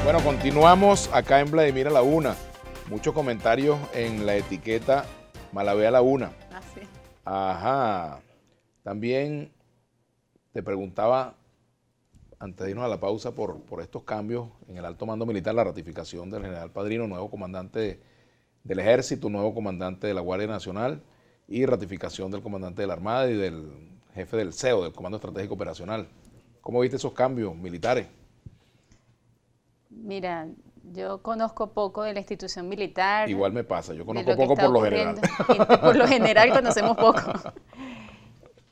Bueno, continuamos acá en Vladimir a la Una. Muchos comentarios en la etiqueta Malavé a la Una. Ah, sí. Ajá. También te preguntaba, antes de irnos a la pausa, por estos cambios en el alto mando militar, la ratificación del general Padrino, nuevo comandante del Ejército, nuevo comandante de la Guardia Nacional, y ratificación del comandante de la Armada y del jefe del CEO, del Comando Estratégico Operacional. ¿Cómo viste esos cambios militares? Mira, yo conozco poco de la institución militar. Igual me pasa, yo conozco poco por lo general. Por lo general conocemos poco.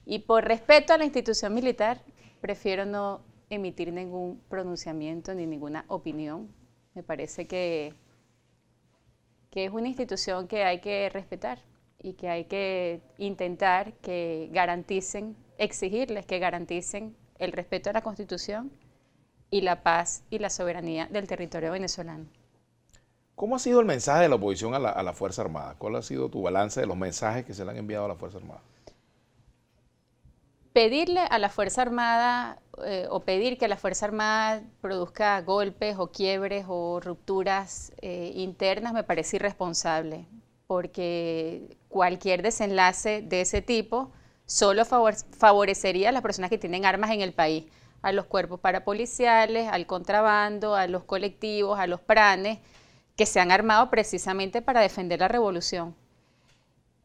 Y por respeto a la institución militar, prefiero no emitir ningún pronunciamiento ni ninguna opinión. Me parece que es una institución que hay que respetar y que hay que intentar que garanticen, exigirles que garanticen el respeto a la Constitución y la paz y la soberanía del territorio venezolano. ¿Cómo ha sido el mensaje de la oposición a la Fuerza Armada? ¿Cuál ha sido tu balance de los mensajes que se le han enviado a la Fuerza Armada? Pedirle a la Fuerza Armada o pedir que la Fuerza Armada produzca golpes o quiebres o rupturas internas me parece irresponsable, porque cualquier desenlace de ese tipo solo favorecería a las personas que tienen armas en el país, a los cuerpos parapoliciales, al contrabando, a los colectivos, a los pranes, que se han armado precisamente para defender la revolución.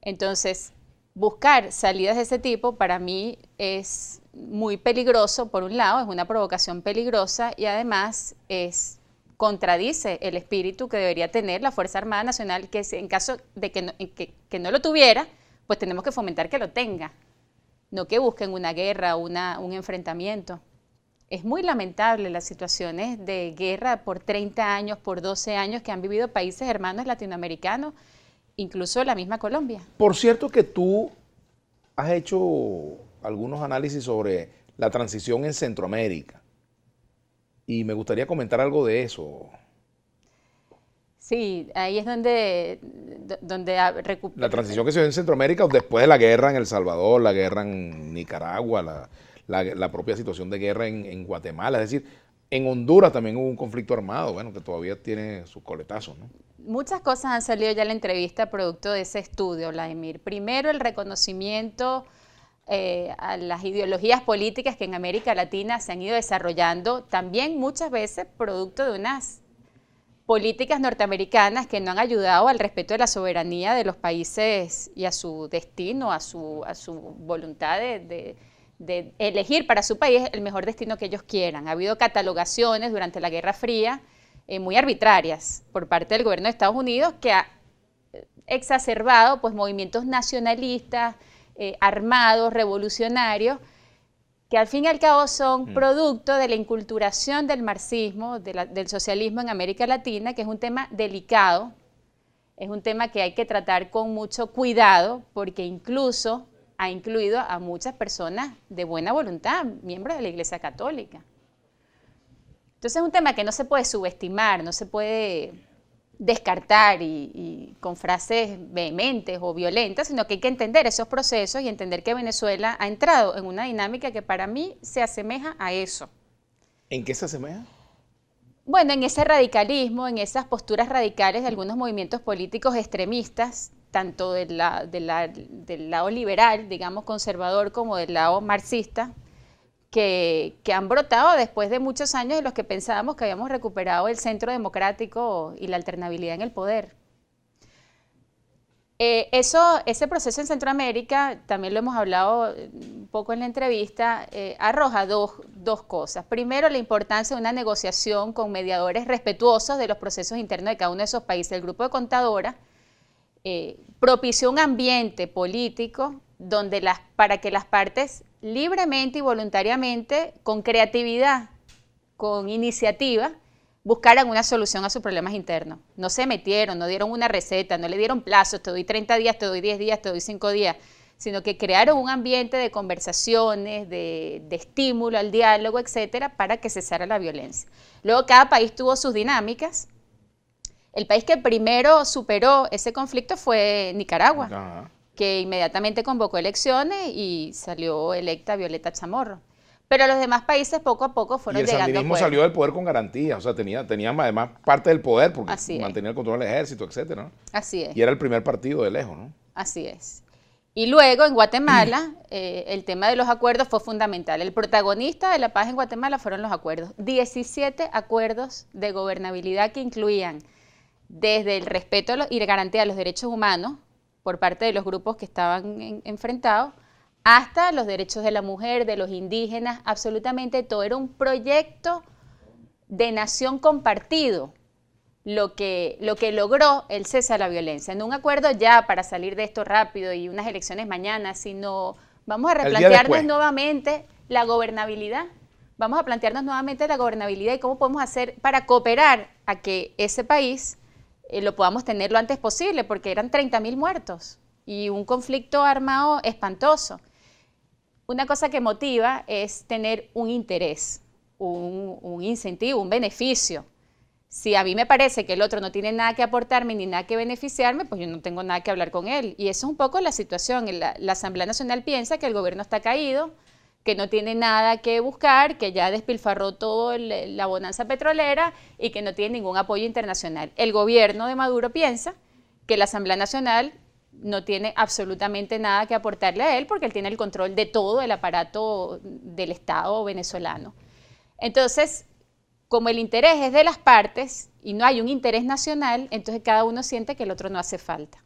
Entonces, buscar salidas de ese tipo para mí es muy peligroso, por un lado, es una provocación peligrosa y además contradice el espíritu que debería tener la Fuerza Armada Nacional, que en caso de que no lo tuviera, pues tenemos que fomentar que lo tenga, no que busquen una guerra, un enfrentamiento. Es muy lamentable las situaciones de guerra por 30 años, por 12 años que han vivido países hermanos latinoamericanos, incluso la misma Colombia. Por cierto que tú has hecho algunos análisis sobre la transición en Centroamérica y me gustaría comentar algo de eso. Sí, ahí es donde la transición que se dio en Centroamérica después de la guerra en El Salvador, la guerra en Nicaragua, la propia situación de guerra en Guatemala, es decir, en Honduras también hubo un conflicto armado, bueno, que todavía tiene sus coletazos, ¿no? Muchas cosas han salido ya en la entrevista producto de ese estudio, Vladimir. Primero, el reconocimiento a las ideologías políticas que en América Latina se han ido desarrollando, también muchas veces producto de unas políticas norteamericanas que no han ayudado al respeto de la soberanía de los países y a su destino, a su voluntad de elegir para su país el mejor destino que ellos quieran. Ha habido catalogaciones durante la Guerra Fría muy arbitrarias por parte del gobierno de Estados Unidos que ha exacerbado pues, movimientos nacionalistas, armados, revolucionarios, que al fin y al cabo son producto de la inculturación del marxismo, del socialismo en América Latina, que es un tema delicado, es un tema que hay que tratar con mucho cuidado, porque incluso ha incluido a muchas personas de buena voluntad, miembros de la Iglesia Católica. Entonces es un tema que no se puede subestimar, no se puede descartar y con frases vehementes o violentas, sino que hay que entender esos procesos y entender que Venezuela ha entrado en una dinámica que para mí se asemeja a eso. ¿En qué se asemeja? Bueno, en ese radicalismo, en esas posturas radicales de algunos movimientos políticos extremistas, tanto del lado liberal, digamos conservador, como del lado marxista, que han brotado después de muchos años en los que pensábamos que habíamos recuperado el centro democrático y la alternabilidad en el poder. Ese proceso en Centroamérica, también lo hemos hablado un poco en la entrevista, arroja dos cosas. Primero, la importancia de una negociación con mediadores respetuosos de los procesos internos de cada uno de esos países. El grupo de Contadora propició un ambiente político donde para que las partes libremente y voluntariamente, con creatividad, con iniciativa, buscaran una solución a sus problemas internos. No se metieron, no dieron una receta, no le dieron plazos, te doy 30 días, te doy 10 días, te doy 5 días, sino que crearon un ambiente de conversaciones, de estímulo al diálogo, etcétera, para que cesara la violencia. Luego cada país tuvo sus dinámicas. El país que primero superó ese conflicto fue Nicaragua. Ajá. Que inmediatamente convocó elecciones y salió electa Violeta Chamorro. Pero los demás países poco a poco fueron llegando a acuerdos. Y el sandinismo salió del poder con garantía, o sea, tenía además parte del poder porque Así mantenía el control del ejército, etcétera, ¿no? Así es. Y era el primer partido de lejos, ¿no? Así es. Y luego en Guatemala el tema de los acuerdos fue fundamental. El protagonista de la paz en Guatemala fueron los acuerdos. 17 acuerdos de gobernabilidad que incluían desde el respeto y la garantía de los derechos humanos por parte de los grupos que estaban enfrentados, hasta los derechos de la mujer, de los indígenas, absolutamente todo. Era un proyecto de nación compartido lo que logró el cese a la violencia. No un acuerdo ya para salir de esto rápido y unas elecciones mañana, sino vamos a replantearnos nuevamente la gobernabilidad. Vamos a plantearnos nuevamente la gobernabilidad y cómo podemos hacer para cooperar a que ese país lo podamos tener lo antes posible, porque eran 30.000 muertos y un conflicto armado espantoso. Una cosa que motiva es tener un interés, un incentivo, un beneficio. Si a mí me parece que el otro no tiene nada que aportarme ni nada que beneficiarme, pues yo no tengo nada que hablar con él. Y eso es un poco la situación. La Asamblea Nacional piensa que el gobierno está caído, que no tiene nada que buscar, que ya despilfarró todo la bonanza petrolera y que no tiene ningún apoyo internacional. El gobierno de Maduro piensa que la Asamblea Nacional no tiene absolutamente nada que aportarle a él porque él tiene el control de todo el aparato del Estado venezolano. Entonces, como el interés es de las partes y no hay un interés nacional, entonces cada uno siente que el otro no hace falta.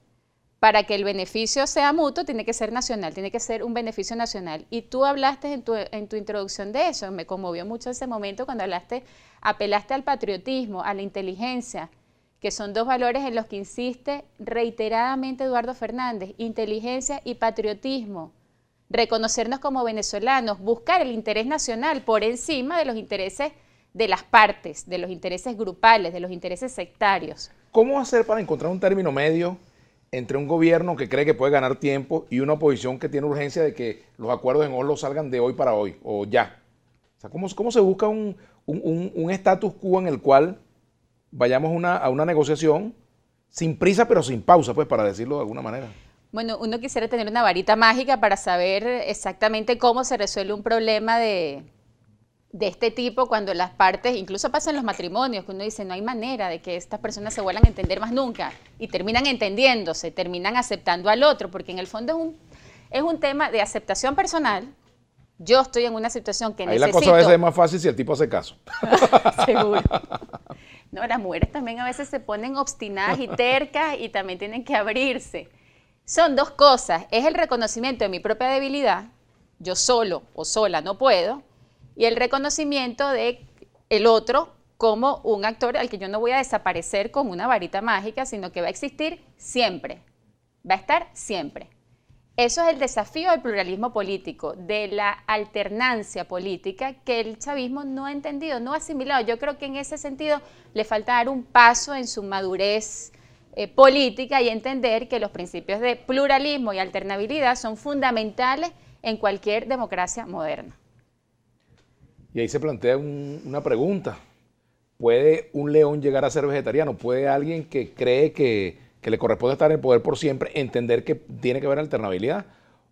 Para que el beneficio sea mutuo, tiene que ser nacional, tiene que ser un beneficio nacional. Y tú hablaste en tu introducción de eso, me conmovió mucho ese momento cuando apelaste al patriotismo, a la inteligencia, que son dos valores en los que insiste reiteradamente Eduardo Fernández, inteligencia y patriotismo. Reconocernos como venezolanos, buscar el interés nacional por encima de los intereses de las partes, de los intereses grupales, de los intereses sectarios. ¿Cómo hacer para encontrar un término medio entre un gobierno que cree que puede ganar tiempo y una oposición que tiene urgencia de que los acuerdos en Oslo salgan de hoy para hoy o ya? O sea, ¿cómo se busca un status quo en el cual vayamos a una negociación sin prisa pero sin pausa, pues, para decirlo de alguna manera? Bueno, uno quisiera tener una varita mágica para saber exactamente cómo se resuelve un problema de este tipo cuando las partes, incluso pasa en los matrimonios, que uno dice no hay manera de que estas personas se vuelvan a entender más nunca y terminan entendiéndose, terminan aceptando al otro, porque en el fondo es un tema de aceptación personal. Yo estoy en una situación que necesito... Ahí la cosa a veces es más fácil si el tipo hace caso. Seguro. No, las mujeres también a veces se ponen obstinadas y tercas y también tienen que abrirse. Son dos cosas, es el reconocimiento de mi propia debilidad, yo solo o sola no puedo, y el reconocimiento de el otro como un actor al que yo no voy a desaparecer con una varita mágica, sino que va a existir siempre, va a estar siempre. Eso es el desafío del pluralismo político, de la alternancia política que el chavismo no ha entendido, no ha asimilado. Yo creo que en ese sentido le falta dar un paso en su madurez política y entender que los principios de pluralismo y alternabilidad son fundamentales en cualquier democracia moderna. Y ahí se plantea una pregunta. ¿Puede un león llegar a ser vegetariano? ¿Puede alguien que cree que le corresponde estar en el poder por siempre entender que tiene que haber alternabilidad?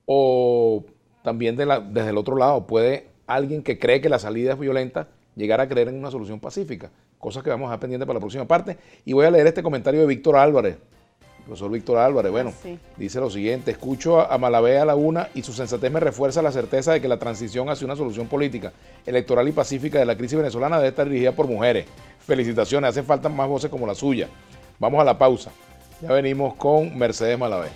¿O también desde el otro lado, puede alguien que cree que la salida es violenta llegar a creer en una solución pacífica? Cosas que vamos a dejar pendientes para la próxima parte. Y voy a leer este comentario de Víctor Álvarez. Profesor Víctor Álvarez, bueno, sí. Dice lo siguiente: escucho a Malabé Laguna y su sensatez me refuerza la certeza de que la transición hacia una solución política, electoral y pacífica de la crisis venezolana debe estar dirigida por mujeres. Felicitaciones, hacen falta más voces como la suya. Vamos a la pausa. Ya venimos con Mercedes Malabé.